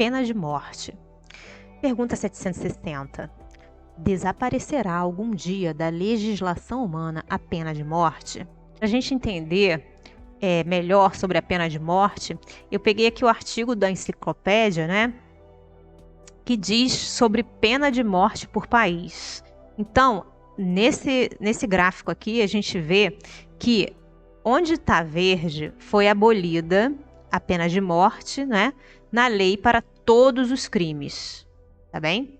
pena de morte. Pergunta 760. Desaparecerá algum dia da legislação humana a pena de morte? Para a gente entender melhor sobre a pena de morte, eu peguei aqui o artigo da enciclopédia, né, que diz sobre pena de morte por país. Então, nesse gráfico aqui, a gente vê que onde está verde foi abolida a pena de morte, né, na lei para todos os crimes, tá bem?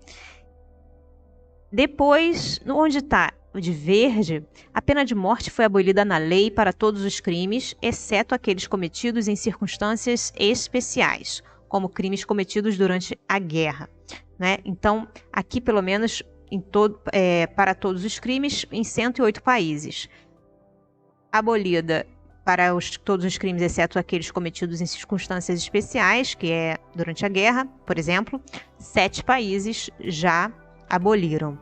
Depois, onde está de verde, a pena de morte foi abolida na lei para todos os crimes, exceto aqueles cometidos em circunstâncias especiais, como crimes cometidos durante a guerra, né? Então, aqui pelo menos para todos os crimes em 108 países. Abolida para todos os crimes, exceto aqueles cometidos em circunstâncias especiais, que é durante a guerra, por exemplo, 7 países já aboliram.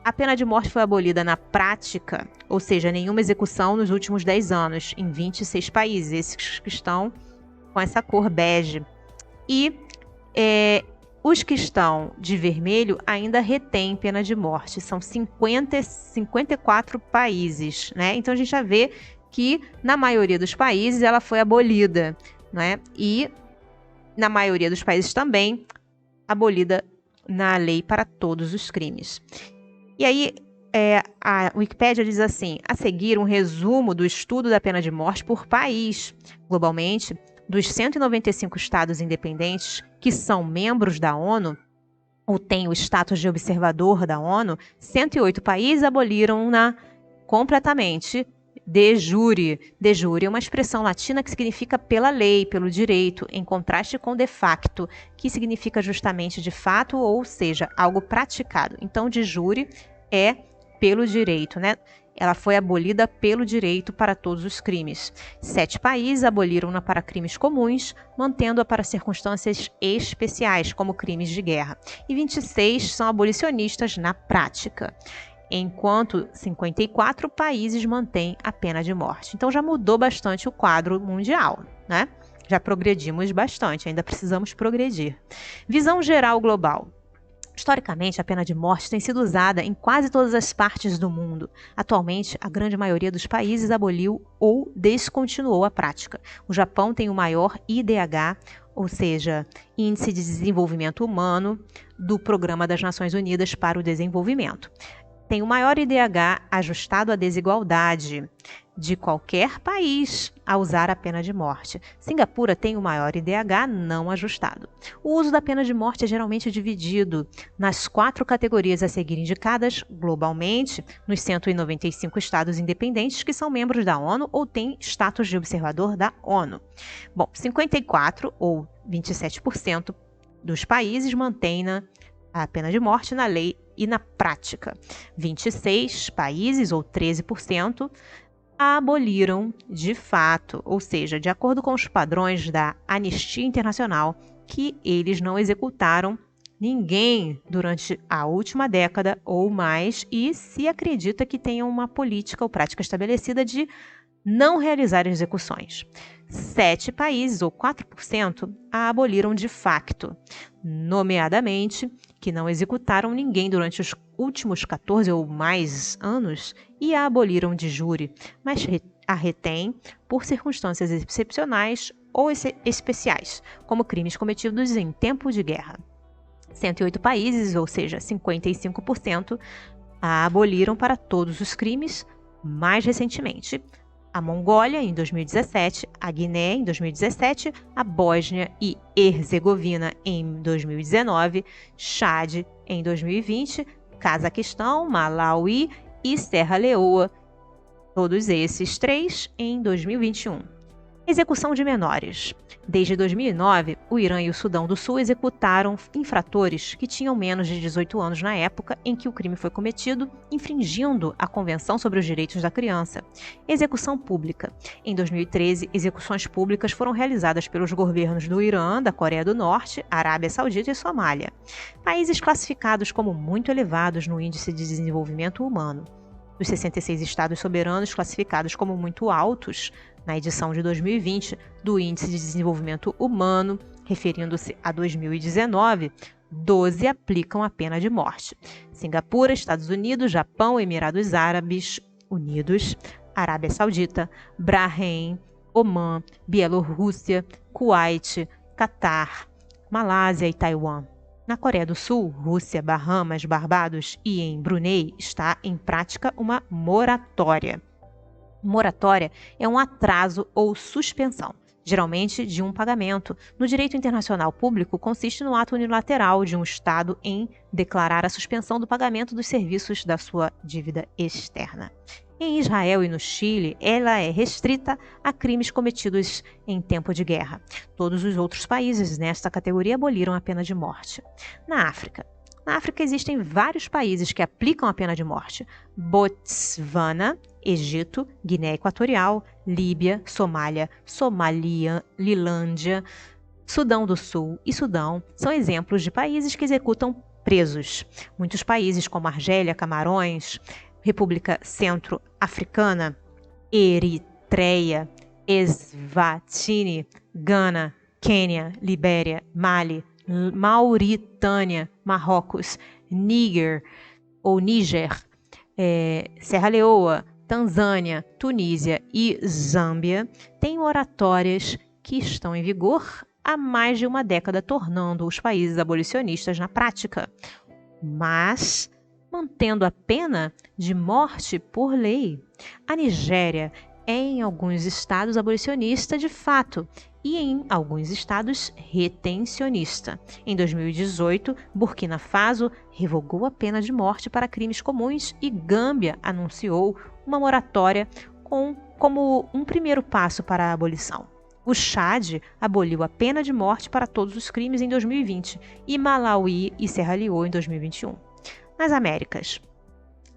A pena de morte foi abolida na prática, ou seja, nenhuma execução nos últimos 10 anos, em 26 países, esses que estão com essa cor bege. E os que estão de vermelho ainda retêm pena de morte, são 54 países, né? Então a gente já vê que na maioria dos países ela foi abolida, né? E na maioria dos países também abolida na lei para todos os crimes. E aí a Wikipédia diz assim: a seguir um resumo do estudo da pena de morte por país. Globalmente, dos 195 estados independentes que são membros da ONU ou têm o status de observador da ONU, 108 países aboliram-na completamente de jure. De jure é uma expressão latina que significa pela lei, pelo direito, em contraste com de facto, que significa justamente de fato, ou seja, algo praticado. Então, de jure é pelo direito, né? Ela foi abolida pelo direito para todos os crimes. 7 países aboliram-na para crimes comuns, mantendo-a para circunstâncias especiais, como crimes de guerra. E 26 são abolicionistas na prática, enquanto 54 países mantêm a pena de morte. Então já mudou bastante o quadro mundial, né? Já progredimos bastante, ainda precisamos progredir. Visão geral global. Historicamente, a pena de morte tem sido usada em quase todas as partes do mundo. Atualmente, a grande maioria dos países aboliu ou descontinuou a prática. O Japão tem o maior IDH, ou seja, Índice de Desenvolvimento Humano, do Programa das Nações Unidas para o Desenvolvimento. Tem o maior IDH ajustado à desigualdade de qualquer país a usar a pena de morte. Singapura tem o maior IDH não ajustado. O uso da pena de morte é geralmente dividido nas 4 categorias a seguir indicadas globalmente nos 195 estados independentes que são membros da ONU ou têm status de observador da ONU. Bom, 54 ou 27% dos países mantêm a pena de morte na lei e na prática. 26 países, ou 13%, a aboliram de fato, ou seja, de acordo com os padrões da Anistia Internacional, que eles não executaram ninguém durante a última década ou mais e se acredita que tenham uma política ou prática estabelecida de não realizar execuções. 7 países, ou 4%, a aboliram de facto, nomeadamente que não executaram ninguém durante os últimos 14 ou mais anos e a aboliram de jure, mas a retém por circunstâncias excepcionais ou especiais, como crimes cometidos em tempo de guerra. 108 países, ou seja, 55%, a aboliram para todos os crimes mais recentemente. A Mongólia, em 2017, a Guiné, em 2017, a Bósnia e Herzegovina, em 2019, Chad, em 2020, Cazaquistão, Malawi e Serra Leoa, todos esses 3 em 2021. Execução de menores. Desde 2009, o Irã e o Sudão do Sul executaram infratores que tinham menos de 18 anos na época em que o crime foi cometido, infringindo a Convenção sobre os Direitos da Criança. Execução pública. Em 2013, execuções públicas foram realizadas pelos governos do Irã, da Coreia do Norte, Arábia Saudita e Somália. Países classificados como muito elevados no Índice de Desenvolvimento Humano. Dos 66 estados soberanos classificados como muito altos, na edição de 2020 do Índice de Desenvolvimento Humano, referindo-se a 2019, 12 aplicam a pena de morte. Singapura, Estados Unidos, Japão, Emirados Árabes Unidos, Arábia Saudita, Bahrein, Omã, Bielorrússia, Kuwait, Catar, Malásia e Taiwan. Na Coreia do Sul, Rússia, Bahamas, Barbados e em Brunei está em prática uma moratória. Moratória é um atraso ou suspensão, geralmente de um pagamento. No direito internacional público, consiste no ato unilateral de um Estado em declarar a suspensão do pagamento dos serviços da sua dívida externa. Em Israel e no Chile, ela é restrita a crimes cometidos em tempo de guerra. Todos os outros países nesta categoria aboliram a pena de morte. Na África existem vários países que aplicam a pena de morte: Botswana, Egito, Guiné Equatorial, Líbia, Somália, Somaliland, Sudão do Sul e Sudão são exemplos de países que executam presos. Muitos países como Argélia, Camarões, República Centro-Africana, Eritreia, Eswatini, Gana, Quênia, Libéria, Mali, Mauritânia, Marrocos, Níger, Serra Leoa, Tanzânia, Tunísia e Zâmbia têm moratórias que estão em vigor há mais de uma década, tornando os países abolicionistas na prática, mas mantendo a pena de morte por lei. A Nigéria é em alguns estados abolicionista de fato e em alguns estados retencionista. Em 2018, Burkina Faso revogou a pena de morte para crimes comuns e Gâmbia anunciou uma moratória como um primeiro passo para a abolição. O Chad aboliu a pena de morte para todos os crimes em 2020 e Malawi e Serra Leoa em 2021. Nas Américas.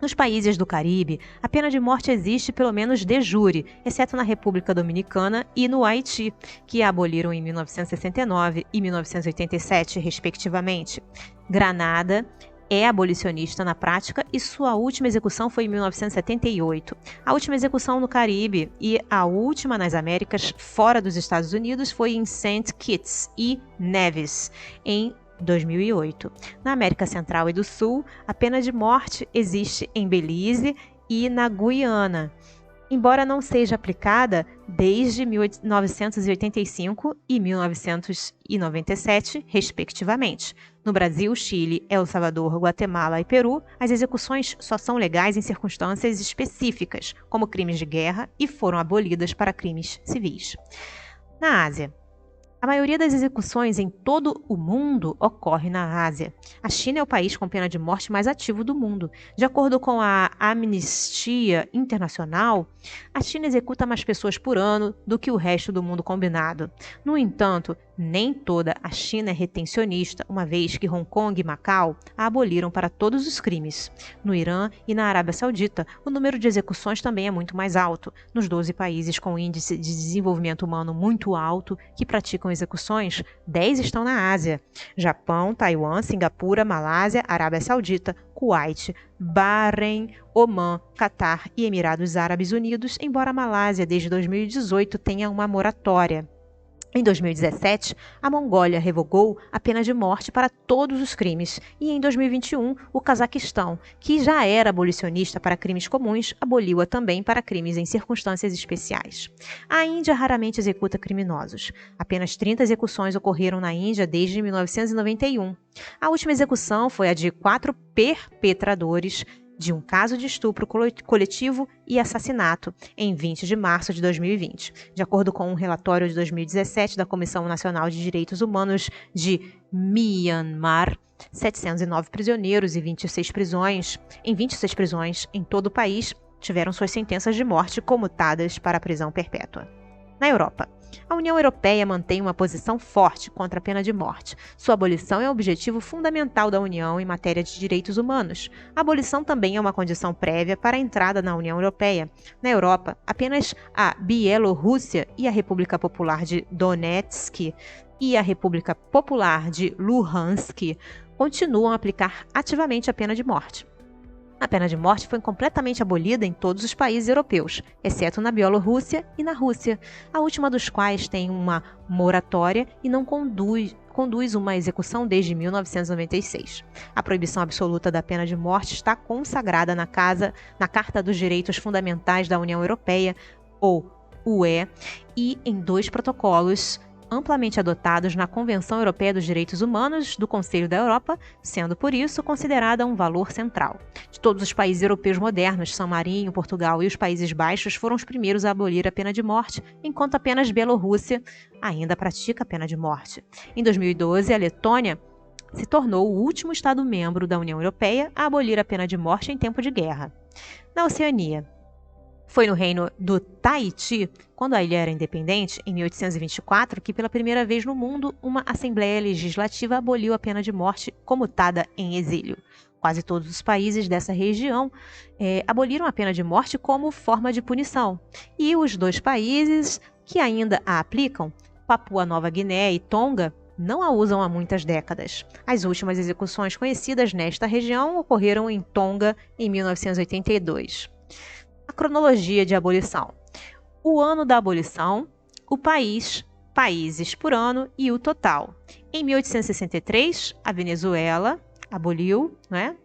Nos países do Caribe, a pena de morte existe pelo menos de jure, exceto na República Dominicana e no Haiti, que a aboliram em 1969 e 1987, respectivamente. Granada é abolicionista na prática e sua última execução foi em 1978. A última execução no Caribe e a última nas Américas, fora dos Estados Unidos, foi em Saint Kitts e Nevis, em 2008. Na América Central e do Sul, a pena de morte existe em Belize e na Guiana, embora não seja aplicada desde 1985 e 1997, respectivamente. No Brasil, Chile, El Salvador, Guatemala e Peru, as execuções só são legais em circunstâncias específicas, como crimes de guerra, e foram abolidas para crimes civis. Na Ásia, a maioria das execuções em todo o mundo ocorre na Ásia. A China é o país com pena de morte mais ativo do mundo. De acordo com a Amnistia Internacional, a China executa mais pessoas por ano do que o resto do mundo combinado. No entanto, nem toda a China é retencionista, uma vez que Hong Kong e Macau a aboliram para todos os crimes. No Irã e na Arábia Saudita, o número de execuções também é muito mais alto. Nos 12 países com índice de desenvolvimento humano muito alto que praticam execuções, 10 estão na Ásia: Japão, Taiwan, Singapura, Malásia, Arábia Saudita, Kuwait, Bahrein, Omã, Catar e Emirados Árabes Unidos, embora a Malásia desde 2018 tenha uma moratória. Em 2017, a Mongólia revogou a pena de morte para todos os crimes e em 2021, o Cazaquistão, que já era abolicionista para crimes comuns, aboliu-a também para crimes em circunstâncias especiais. A Índia raramente executa criminosos. Apenas 30 execuções ocorreram na Índia desde 1991. A última execução foi a de 4 perpetradores de um caso de estupro coletivo e assassinato, em 20 de março de 2020. De acordo com um relatório de 2017 da Comissão Nacional de Direitos Humanos de Myanmar, 709 prisioneiros em 26 prisões em todo o país tiveram suas sentenças de morte comutadas para a prisão perpétua. Na Europa, a União Europeia mantém uma posição forte contra a pena de morte. Sua abolição é um objetivo fundamental da União em matéria de direitos humanos. A abolição também é uma condição prévia para a entrada na União Europeia. Na Europa, apenas a Bielorrússia e a República Popular de Donetsk e a República Popular de Luhansk continuam a aplicar ativamente a pena de morte. A pena de morte foi completamente abolida em todos os países europeus, exceto na Bielorrússia e na Rússia, a última dos quais tem uma moratória e não conduz uma execução desde 1996. A proibição absoluta da pena de morte está consagrada na Carta dos Direitos Fundamentais da União Europeia, ou UE, e em 2 protocolos amplamente adotados na Convenção Europeia dos Direitos Humanos do Conselho da Europa, sendo por isso considerada um valor central. De todos os países europeus modernos, San Marino, Portugal e os Países Baixos foram os primeiros a abolir a pena de morte, enquanto apenas Bielorrússia ainda pratica a pena de morte. Em 2012, a Letônia se tornou o último Estado-membro da União Europeia a abolir a pena de morte em tempo de guerra. Na Oceania, foi no reino do Tahiti, quando a ilha era independente, em 1824, que pela primeira vez no mundo uma Assembleia Legislativa aboliu a pena de morte comutada em exílio. Quase todos os países dessa região aboliram a pena de morte como forma de punição. E os 2 países que ainda a aplicam, Papua Nova Guiné e Tonga, não a usam há muitas décadas. As últimas execuções conhecidas nesta região ocorreram em Tonga em 1982. A cronologia de abolição. O ano da abolição, o país, países por ano e o total. Em 1863, a Venezuela aboliu, né?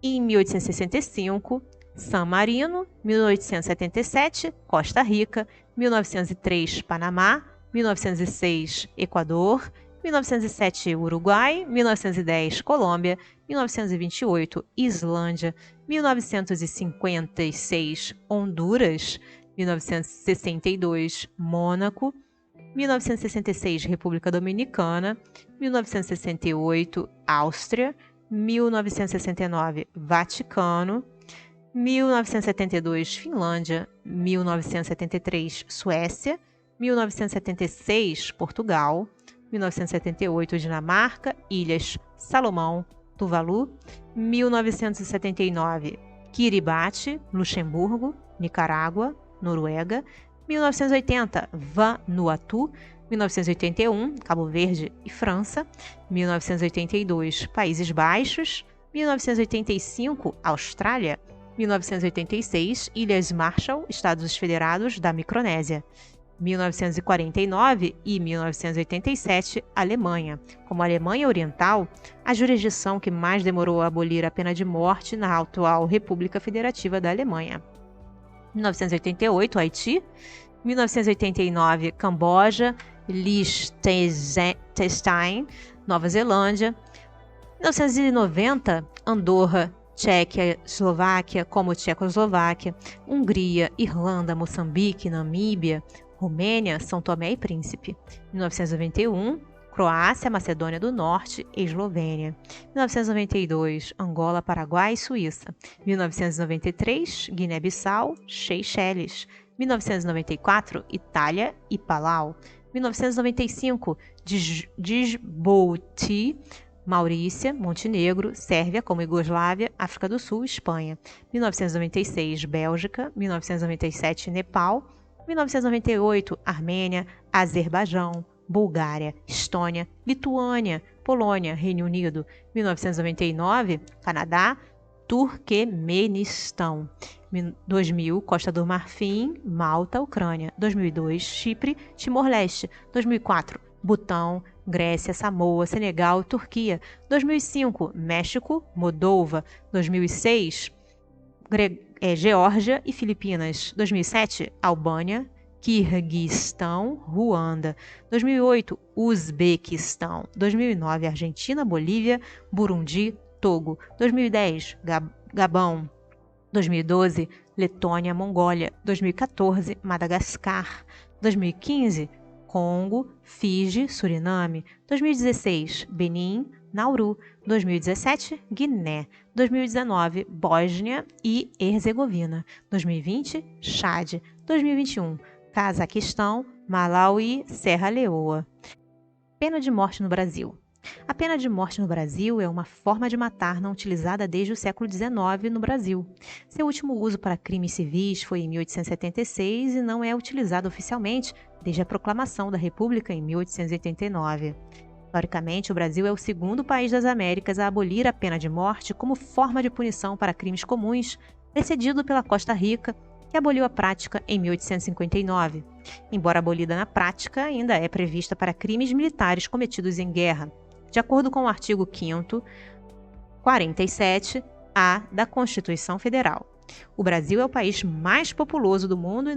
Em 1865, San Marino, 1877, Costa Rica, 1903, Panamá, 1906, Equador, 1907, Uruguai, 1910, Colômbia, 1928, Islândia, 1956, Honduras, 1962, Mônaco, 1966, República Dominicana, 1968, Áustria, 1969, Vaticano, 1972, Finlândia, 1973, Suécia, 1976, Portugal, 1978, Dinamarca, Ilhas Salomão, Tuvalu, 1979, Kiribati, Luxemburgo, Nicarágua, Noruega, 1980, Vanuatu, 1981, Cabo Verde e França, 1982, Países Baixos, 1985, Austrália, 1986, Ilhas Marshall, Estados Federados da Micronésia, 1949 e 1987, Alemanha. Como a Alemanha Oriental, a jurisdição que mais demorou a abolir a pena de morte na atual República Federativa da Alemanha. 1988, Haiti. 1989, Camboja, Liechtenstein, Nova Zelândia. 1990, Andorra, Tchequia, Eslováquia, como Tchecoslováquia, Hungria, Irlanda, Moçambique, Namíbia, Romênia, São Tomé e Príncipe. 1991, Croácia, Macedônia do Norte e Eslovênia. 1992, Angola, Paraguai e Suíça. 1993, Guiné-Bissau, Seychelles. 1994, Itália e Palau. 1995, Djibouti, Maurícia, Montenegro, Sérvia, como Iugoslávia, África do Sul e Espanha. 1996, Bélgica. 1997, Nepal. 1998, Armênia, Azerbaijão, Bulgária, Estônia, Lituânia, Polônia, Reino Unido. 1999, Canadá, Turquemenistão. 2000, Costa do Marfim, Malta, Ucrânia. 2002, Chipre, Timor-Leste. 2004, Butão, Grécia, Samoa, Senegal e Turquia. 2005, México, Moldova. 2006, Geórgia e Filipinas. 2007, Albânia, Quirguistão, Ruanda. 2008, Uzbequistão. 2009, Argentina, Bolívia, Burundi, Togo. 2010, Gabão. 2012, Letônia, Mongólia. 2014, Madagascar. 2015, Congo, Fiji, Suriname. 2016, Benin, Nauru. 2017, Guiné. 2019, Bósnia e Herzegovina. 2020, Chad. 2021, Cazaquistão, Malawi, Serra Leoa. Pena de morte no Brasil. A pena de morte no Brasil é uma forma de matar não utilizada desde o século XIX no Brasil. Seu último uso para crimes civis foi em 1876 e não é utilizado oficialmente desde a proclamação da República em 1889. Historicamente, o Brasil é o segundo país das Américas a abolir a pena de morte como forma de punição para crimes comuns, precedido pela Costa Rica, que aboliu a prática em 1859. Embora abolida na prática, ainda é prevista para crimes militares cometidos em guerra, de acordo com o artigo 5º, 47-A da Constituição Federal. O Brasil é o país mais populoso do mundo e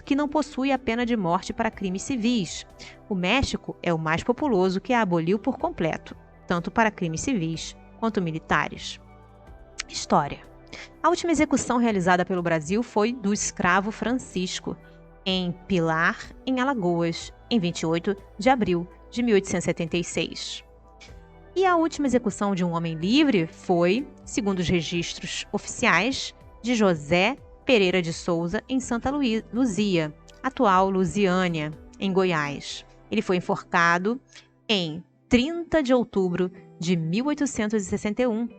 que não possui a pena de morte para crimes civis. O México é o mais populoso, que a aboliu por completo, tanto para crimes civis quanto militares. História. A última execução realizada pelo Brasil foi do escravo Francisco, em Pilar, em Alagoas, em 28 de abril de 1876. E a última execução de um homem livre foi, segundo os registros oficiais, de José Pereira de Souza, em Santa Luzia, atual Lusiânia, em Goiás. Ele foi enforcado em 30 de outubro de 1861.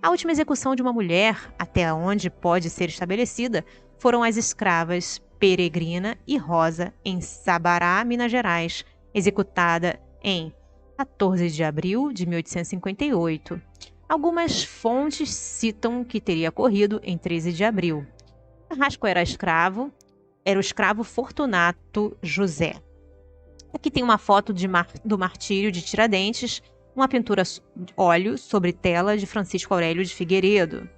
A última execução de uma mulher, até onde pode ser estabelecida, foram as escravas Peregrina e Rosa, em Sabará, Minas Gerais, executada em 14 de abril de 1858. Algumas fontes citam que teria ocorrido em 13 de abril. Carrasco era o escravo Fortunato José. Aqui tem uma foto do martírio de Tiradentes, uma pintura óleo sobre tela de Francisco Aurélio de Figueiredo.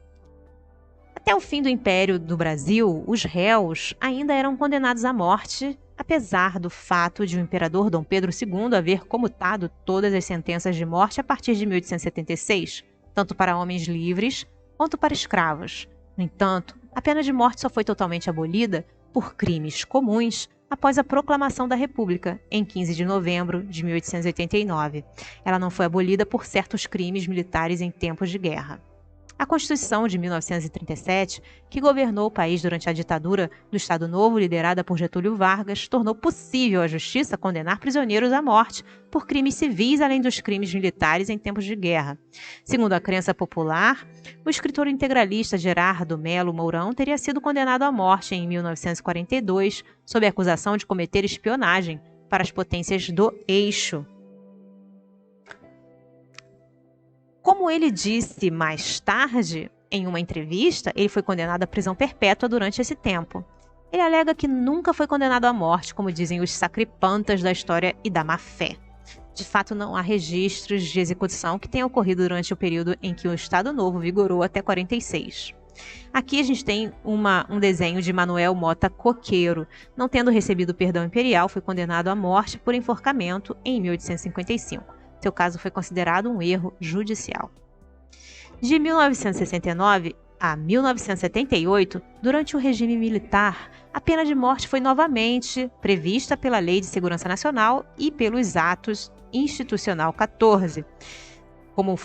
Até o fim do Império do Brasil, os réus ainda eram condenados à morte, apesar do fato de o imperador Dom Pedro II haver comutado todas as sentenças de morte a partir de 1876, tanto para homens livres quanto para escravos. No entanto, a pena de morte só foi totalmente abolida por crimes comuns após a proclamação da República, em 15 de novembro de 1889. Ela não foi abolida por certos crimes militares em tempos de guerra. A Constituição de 1937, que governou o país durante a ditadura do Estado Novo, liderada por Getúlio Vargas, tornou possível à justiça condenar prisioneiros à morte por crimes civis, além dos crimes militares em tempos de guerra. Segundo a crença popular, o escritor integralista Gerardo Melo Mourão teria sido condenado à morte em 1942, sob a acusação de cometer espionagem para as potências do Eixo. Como ele disse mais tarde, em uma entrevista, ele foi condenado à prisão perpétua durante esse tempo. Ele alega que nunca foi condenado à morte, como dizem os sacripantas da história e da má-fé. De fato, não há registros de execução que tenha ocorrido durante o período em que o Estado Novo vigorou até 46. Aqui a gente tem um desenho de Manuel Mota Coqueiro. Não tendo recebido perdão imperial, foi condenado à morte por enforcamento em 1855. Seu caso foi considerado um erro judicial. De 1969 a 1978, durante o regime militar, a pena de morte foi novamente prevista pela Lei de Segurança Nacional e pelos Atos Institucional 14, como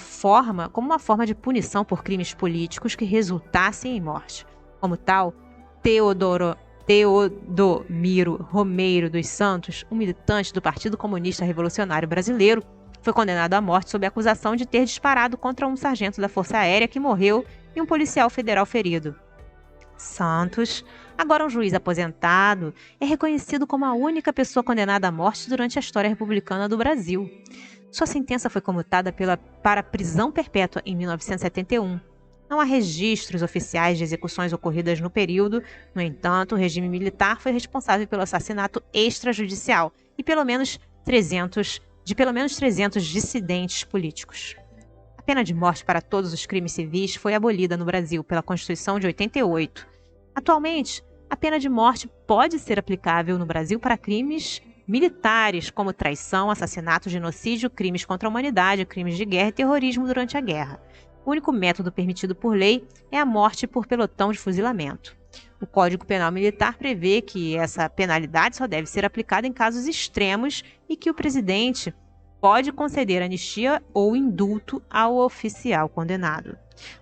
uma forma de punição por crimes políticos que resultassem em morte. Como tal, Teodomiro Romeiro dos Santos, um militante do Partido Comunista Revolucionário Brasileiro, foi condenado à morte sob a acusação de ter disparado contra um sargento da Força Aérea que morreu e um policial federal ferido. Santos, agora um juiz aposentado, é reconhecido como a única pessoa condenada à morte durante a história republicana do Brasil. Sua sentença foi comutada para prisão perpétua em 1971. Não há registros oficiais de execuções ocorridas no período. No entanto, o regime militar foi responsável pelo assassinato extrajudicial e de pelo menos 300 dissidentes políticos. A pena de morte para todos os crimes civis foi abolida no Brasil pela Constituição de 88. Atualmente, a pena de morte pode ser aplicável no Brasil para crimes militares, como traição, assassinato, genocídio, crimes contra a humanidade, crimes de guerra e terrorismo durante a guerra. O único método permitido por lei é a morte por pelotão de fuzilamento. O Código Penal Militar prevê que essa penalidade só deve ser aplicada em casos extremos e que o presidente pode conceder anistia ou indulto ao oficial condenado.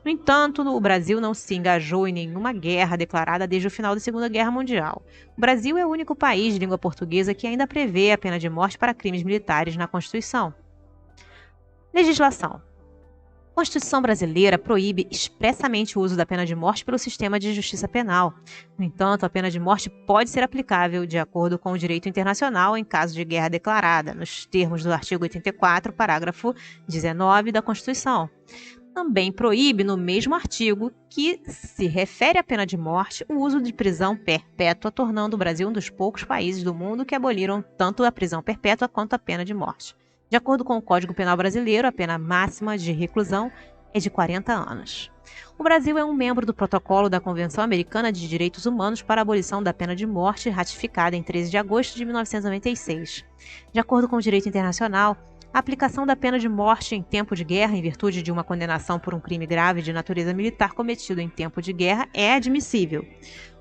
No entanto, o Brasil não se engajou em nenhuma guerra declarada desde o final da Segunda Guerra Mundial. O Brasil é o único país de língua portuguesa que ainda prevê a pena de morte para crimes militares na Constituição. Legislação. A A Constituição brasileira proíbe expressamente o uso da pena de morte pelo sistema de justiça penal. No entanto, a pena de morte pode ser aplicável, de acordo com o direito internacional, em caso de guerra declarada, nos termos do artigo 84, parágrafo 19 da Constituição. Também proíbe, no mesmo artigo, que se refere à pena de morte, o uso de prisão perpétua, tornando o Brasil um dos poucos países do mundo que aboliram tanto a prisão perpétua quanto a pena de morte. De acordo com o Código Penal brasileiro, a pena máxima de reclusão é de 40 anos. O Brasil é um membro do protocolo da Convenção Americana de Direitos Humanos para a Abolição da Pena de Morte, ratificada em 13 de agosto de 1996. De acordo com o direito internacional, a aplicação da pena de morte em tempo de guerra, em virtude de uma condenação por um crime grave de natureza militar cometido em tempo de guerra, é admissível.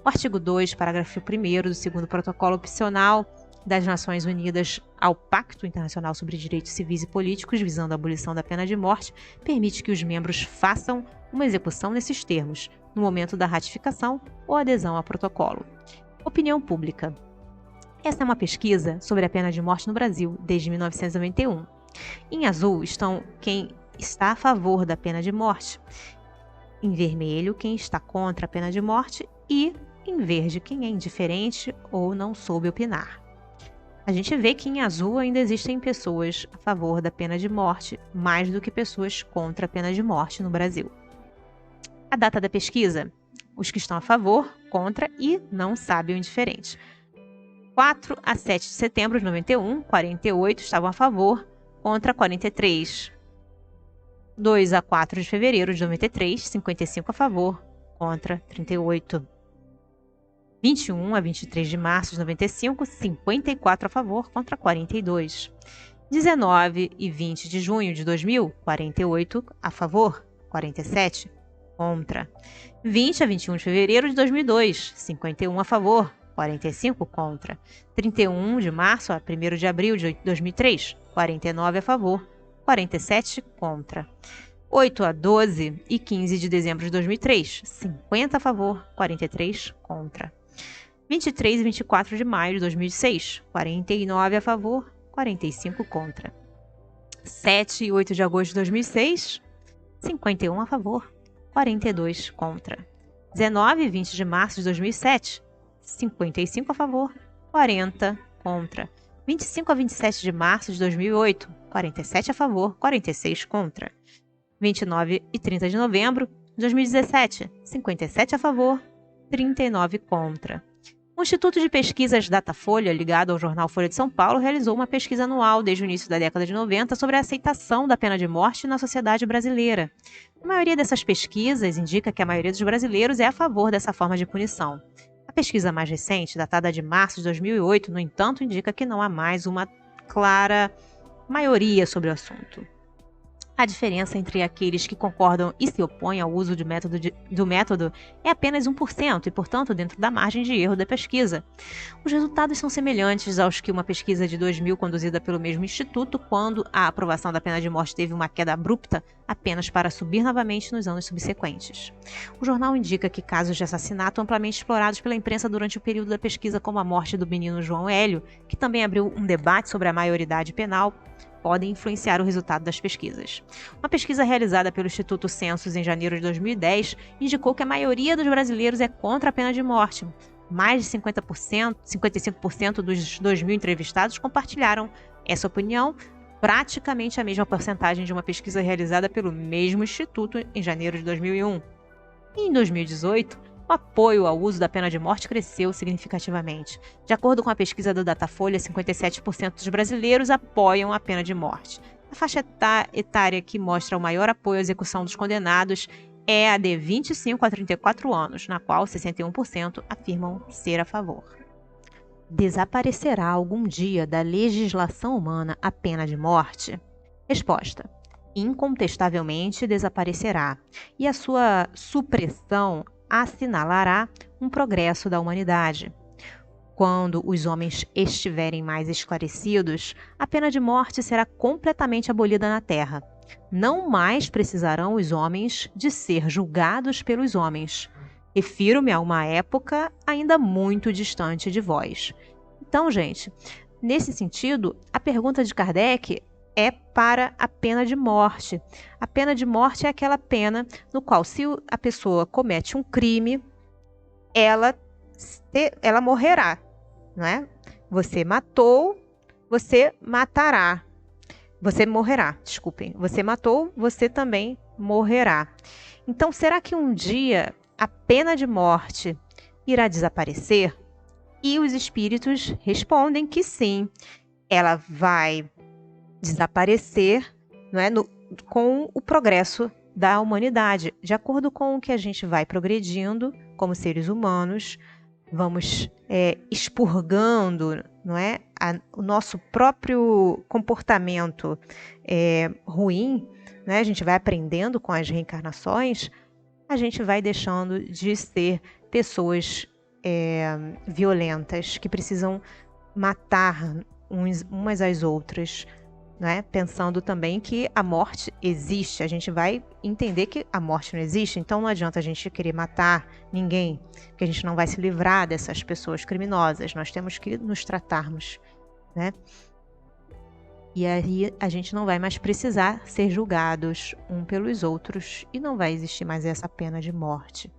O artigo 2, parágrafo 1º do 2º Protocolo Opcional das Nações Unidas ao Pacto Internacional sobre Direitos Civis e Políticos, visando a abolição da pena de morte, permite que os membros façam uma execução nesses termos, no momento da ratificação ou adesão ao protocolo. Opinião pública. Essa é uma pesquisa sobre a pena de morte no Brasil, desde 1991. Em azul estão quem está a favor da pena de morte, em vermelho quem está contra a pena de morte e em verde quem é indiferente ou não soube opinar. A gente vê que em azul ainda existem pessoas a favor da pena de morte, mais do que pessoas contra a pena de morte no Brasil. A data da pesquisa: os que estão a favor, contra e não sabem o indiferente. 4 a 7 de setembro de 91, 48 estavam a favor, contra 43. 2 a 4 de fevereiro de 93, 55 a favor, contra 38. 21 a 23 de março de 95, 54 a favor, contra 42. 19 e 20 de junho de 2000, 48 a favor, 47 contra. 20 a 21 de fevereiro de 2002, 51 a favor, 45 contra. 31 de março a 1º de abril de 2003, 49 a favor, 47 contra. 8 a 12 e 15 de dezembro de 2003, 50 a favor, 43 contra. 23 e 24 de maio de 2006, 49 a favor, 45 contra. 7 e 8 de agosto de 2006, 51 a favor, 42 contra. 19 e 20 de março de 2007, 55 a favor, 40 contra. 25 a 27 de março de 2008, 47 a favor, 46 contra. 29 e 30 de novembro de 2017, 57 a favor, 39 contra. O Instituto de Pesquisas Datafolha, ligado ao jornal Folha de São Paulo, realizou uma pesquisa anual desde o início da década de 90 sobre a aceitação da pena de morte na sociedade brasileira. A maioria dessas pesquisas indica que a maioria dos brasileiros é a favor dessa forma de punição. A pesquisa mais recente, datada de março de 2008, no entanto, indica que não há mais uma clara maioria sobre o assunto. A diferença entre aqueles que concordam e se opõem ao uso do método é apenas 1% e, portanto, dentro da margem de erro da pesquisa. Os resultados são semelhantes aos que uma pesquisa de 2000 conduzida pelo mesmo instituto, quando a aprovação da pena de morte teve uma queda abrupta, apenas para subir novamente nos anos subsequentes. O jornal indica que casos de assassinato amplamente explorados pela imprensa durante o período da pesquisa, como a morte do menino João Hélio, que também abriu um debate sobre a maioridade penal, podem influenciar o resultado das pesquisas. Uma pesquisa realizada pelo Instituto Census em janeiro de 2010 indicou que a maioria dos brasileiros é contra a pena de morte. Mais de 55% dos 2.000 entrevistados compartilharam essa opinião, praticamente a mesma porcentagem de uma pesquisa realizada pelo mesmo instituto em janeiro de 2001. E em 2018, o apoio ao uso da pena de morte cresceu significativamente. De acordo com a pesquisa do Datafolha, 57% dos brasileiros apoiam a pena de morte. A faixa etária que mostra o maior apoio à execução dos condenados é a de 25 a 34 anos, na qual 61% afirmam ser a favor. Desaparecerá algum dia da legislação humana a pena de morte? Resposta: incontestavelmente desaparecerá, e a sua supressão assinalará um progresso da humanidade. Quando os homens estiverem mais esclarecidos, a pena de morte será completamente abolida na Terra. Não mais precisarão os homens de ser julgados pelos homens. Refiro-me a uma época ainda muito distante de vós. Então, gente, nesse sentido, a pergunta de Kardec é para a pena de morte. A pena de morte é aquela pena no qual, se a pessoa comete um crime, ela morrerá, não é? Você matou, você matará. Você morrerá, desculpem. Você matou, você também morrerá. Então, será que um dia a pena de morte irá desaparecer? E os espíritos respondem que sim, ela vai desaparecer, não é, com o progresso da humanidade. De acordo com o que a gente vai progredindo como seres humanos, vamos expurgando, não é, o nosso próprio comportamento ruim, né? A gente vai aprendendo com as reencarnações, a gente vai deixando de ser pessoas violentas que precisam matar umas às outras, né? Pensando também que a morte existe. A gente vai entender que a morte não existe, então não adianta a gente querer matar ninguém, porque a gente não vai se livrar dessas pessoas criminosas. Nós temos que nos tratarmos, né? E aí a gente não vai mais precisar ser julgados um pelos outros e não vai existir mais essa pena de morte.